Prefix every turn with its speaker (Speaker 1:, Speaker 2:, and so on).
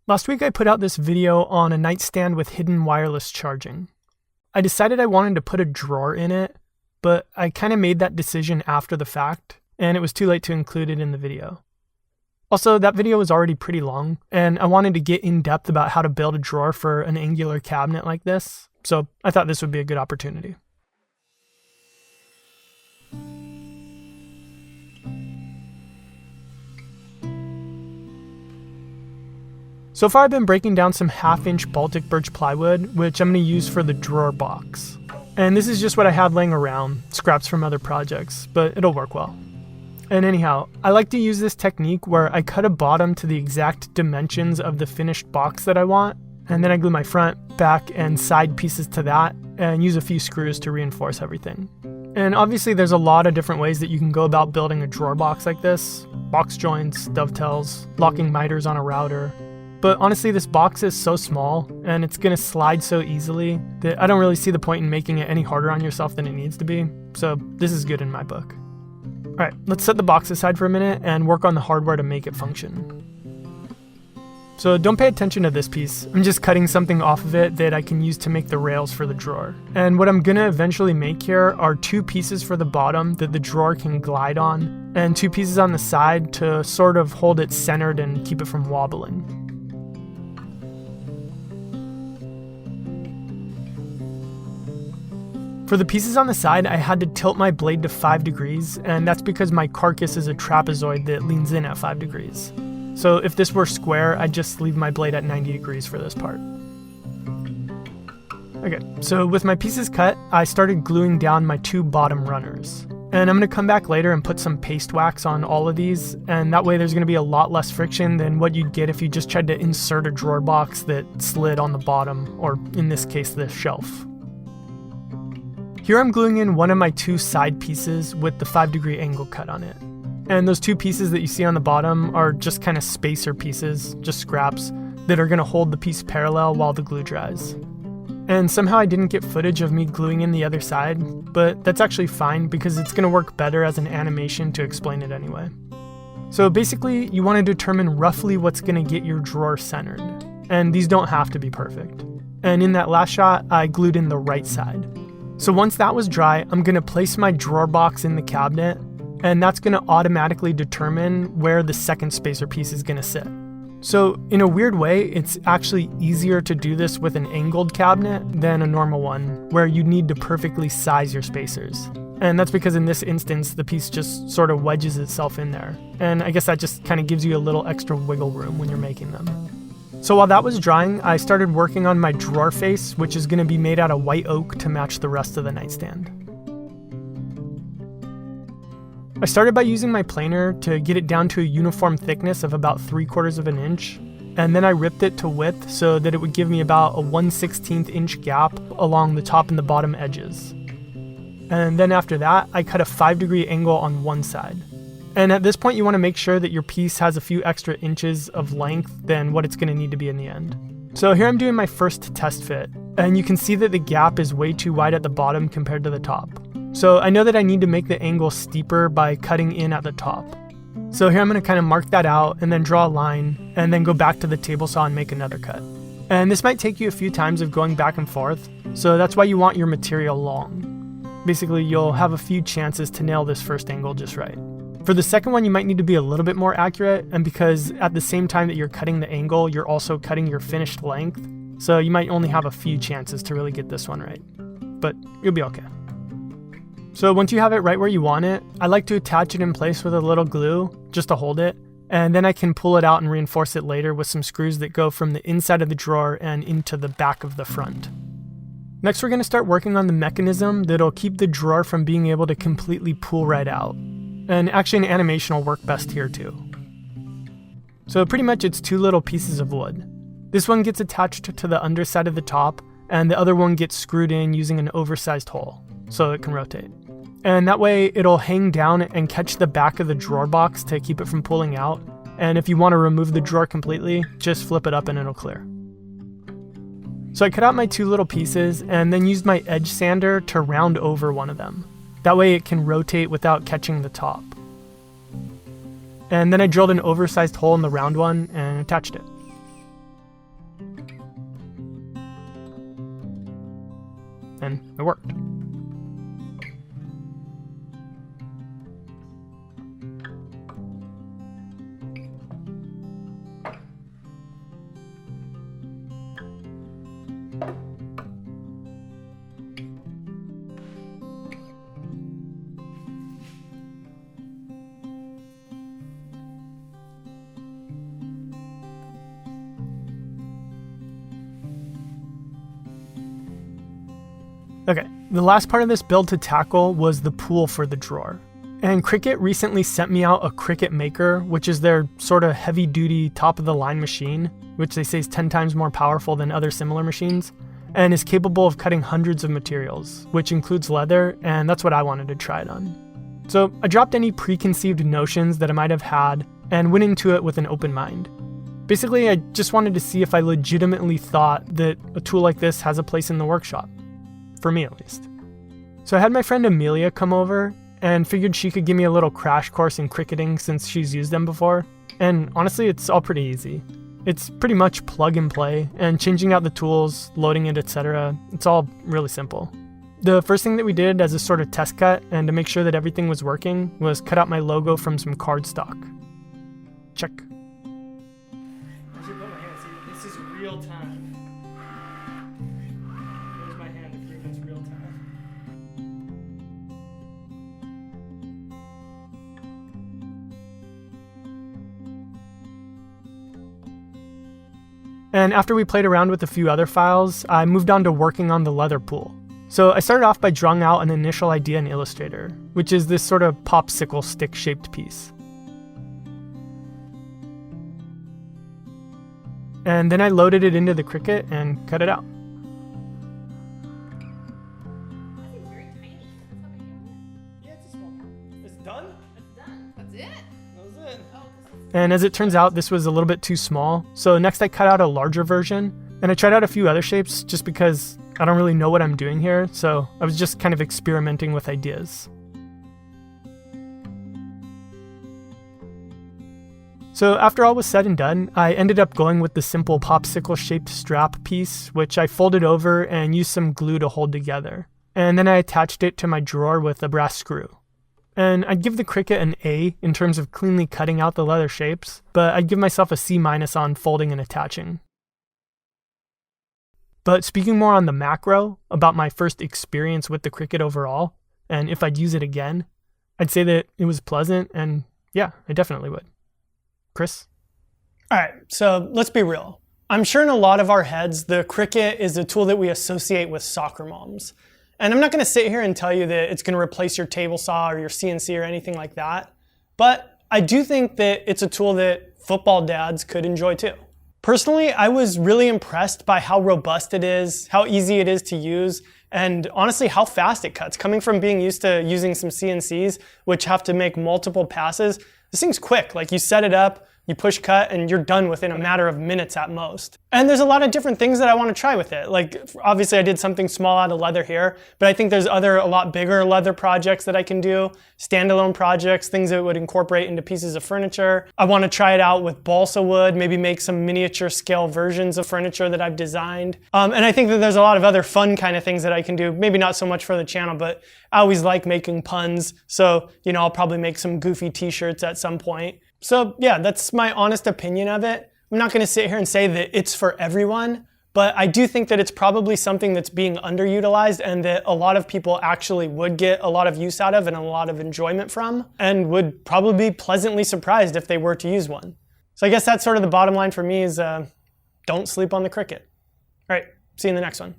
Speaker 1: Last week I put out this video on a nightstand with hidden wireless charging. I decided I wanted to put a drawer in it, but I kind of made that decision after the fact, and it was too late to include it in the video. Also, that video was already pretty long, and I wanted to get in depth about how to build a drawer for an angular cabinet like this, so I thought this would be a good opportunity. So far I've been breaking down some 1/2-inch Baltic birch plywood, which I'm going to use for the drawer box. And this is just what I had laying around, scraps from other projects, but it'll work well. And anyhow, I like to use this technique where I cut a bottom to the exact dimensions of the finished box that I want, and then I glue my front, back, and side pieces to that, and use a few screws to reinforce everything. And obviously there's a lot of different ways that you can go about building a drawer box like this: box joints, dovetails, locking miters on a router. But honestly, this box is so small and it's going to slide so easily that I don't really see the point in making it any harder on yourself than it needs to be. So this is good in my book. Alright, let's set the box aside for a minute and work on the hardware to make it function. So don't pay attention to this piece. I'm just cutting something off of it that I can use to make the rails for the drawer. And what I'm going to eventually make here are 2 pieces for the bottom that the drawer can glide on, and 2 pieces on the side to sort of hold it centered and keep it from wobbling. For the pieces on the side, I had to tilt my blade to 5 degrees, and that's because my carcass is a trapezoid that leans in at 5 degrees. So if this were square, I'd just leave my blade at 90 degrees for this part. Okay, so with my pieces cut, I started gluing down my 2 bottom runners. And I'm going to come back later and put some paste wax on all of these, and that way there's going to be a lot less friction than what you'd get if you just tried to insert a drawer box that slid on the bottom, or in this case, the shelf. Here I'm gluing in one of my 2 side pieces with the 5-degree angle cut on it. And those 2 pieces that you see on the bottom are just kind of spacer pieces, just scraps, that are going to hold the piece parallel while the glue dries. And somehow I didn't get footage of me gluing in the other side, but that's actually fine because it's going to work better as an animation to explain it anyway. So basically, you want to determine roughly what's going to get your drawer centered. And these don't have to be perfect. And in that last shot, I glued in the right side. So once that was dry, I'm going to place my drawer box in the cabinet, and that's going to automatically determine where the second spacer piece is going to sit. So in a weird way, it's actually easier to do this with an angled cabinet than a normal one, where you need to perfectly size your spacers. And that's because in this instance, the piece just sort of wedges itself in there. And I guess that just kind of gives you a little extra wiggle room when you're making them. So while that was drying, I started working on my drawer face, which is going to be made out of white oak to match the rest of the nightstand. I started by using my planer to get it down to a uniform thickness of about 3/4 of an inch, and then I ripped it to width so that it would give me about a 1/16 inch gap along the top and the bottom edges. And then after that, I cut a 5-degree angle on one side. And at this point, you want to make sure that your piece has a few extra inches of length than what it's going to need to be in the end. So here I'm doing my first test fit, and you can see that the gap is way too wide at the bottom compared to the top. So I know that I need to make the angle steeper by cutting in at the top. So here I'm going to kind of mark that out and then draw a line, and then go back to the table saw and make another cut. And this might take you a few times of going back and forth, so that's why you want your material long. Basically, you'll have a few chances to nail this first angle just right. For the second one, you might need to be a little bit more accurate, and because at the same time that you're cutting the angle, you're also cutting your finished length, so you might only have a few chances to really get this one right. But you'll be okay. So once you have it right where you want it, I like to attach it in place with a little glue, just to hold it, and then I can pull it out and reinforce it later with some screws that go from the inside of the drawer and into the back of the front. Next, we're going to start working on the mechanism that'll keep the drawer from being able to completely pull right out. And actually an animation will work best here too. So pretty much it's 2 little pieces of wood. This one gets attached to the underside of the top, and the other one gets screwed in using an oversized hole, so it can rotate. And that way it'll hang down and catch the back of the drawer box to keep it from pulling out. And if you want to remove the drawer completely, just flip it up and it'll clear. So I cut out my 2 little pieces and then used my edge sander to round over one of them. That way it can rotate without catching the top. And then I drilled an oversized hole in the round one and attached it. and it worked. Okay, the last part of this build to tackle was the pool for the drawer. And Cricut recently sent me out a Cricut Maker, which is their sort of heavy-duty, top-of-the-line machine, which they say is 10 times more powerful than other similar machines, and is capable of cutting hundreds of materials, which includes leather, and that's what I wanted to try it on. So I dropped any preconceived notions that I might have had, and went into it with an open mind. Basically, I just wanted to see if I legitimately thought that a tool like this has a place in the workshop. For me, at least. So I had my friend Amelia come over and figured she could give me a little crash course in cricketing since she's used them before. And honestly, it's all pretty easy. It's pretty much plug and play, and changing out the tools, loading it, etc. It's all really simple. The first thing that we did as a sort of test cut and to make sure that everything was working was cut out my logo from some cardstock. Check. I should put my hand, see, this is real time. And after we played around with a few other files, I moved on to working on the leather pool. So I started off by drawing out an initial idea in Illustrator, which is this sort of popsicle stick-shaped piece. And then I loaded it into the Cricut and cut it out.
Speaker 2: That seems very tiny. That's how big you want it?
Speaker 1: Yeah, it's a small part. It's done?
Speaker 2: It's done. That's it?
Speaker 1: That was it.
Speaker 2: Oh,
Speaker 1: And as it turns out, this was a little bit too small. So next I cut out a larger version, and I tried out a few other shapes just because I don't really know what I'm doing here. So I was just kind of experimenting with ideas. So after all was said and done, I ended up going with the simple popsicle-shaped strap piece, which I folded over and used some glue to hold together. And then I attached it to my drawer with a brass screw. And I'd give the Cricut an A in terms of cleanly cutting out the leather shapes, but I'd give myself a C- on folding and attaching. But speaking more on the macro, about my first experience with the Cricut overall, and if I'd use it again, I'd say that it was pleasant, and yeah, I definitely would. Chris?
Speaker 3: All right, so let's be real. I'm sure in a lot of our heads, the Cricut is a tool that we associate with soccer moms. And I'm not going to sit here and tell you that it's going to replace your table saw or your CNC or anything like that. But I do think that it's a tool that football dads could enjoy too. Personally, I was really impressed by how robust it is, how easy it is to use, and honestly how fast it cuts. Coming from being used to using some CNCs, which have to make multiple passes, this thing's quick. Like you set it up, you push cut, and you're done within a matter of minutes at most. And there's a lot of different things that I want to try with it. Like obviously I did something small out of leather here, but I think there's a lot bigger leather projects that I can do, standalone projects, things that would incorporate into pieces of furniture. I want to try it out with balsa wood, maybe make some miniature scale versions of furniture that I've designed. And I think that there's a lot of other fun kind of things that I can do, maybe not so much for the channel, but I always like making puns. So, I'll probably make some goofy t-shirts at some point. So yeah, that's my honest opinion of it. I'm not going to sit here and say that it's for everyone, but I do think that it's probably something that's being underutilized and that a lot of people actually would get a lot of use out of and a lot of enjoyment from, and would probably be pleasantly surprised if they were to use one. So I guess that's sort of the bottom line for me is don't sleep on the Cricut. All right, see you in the next one.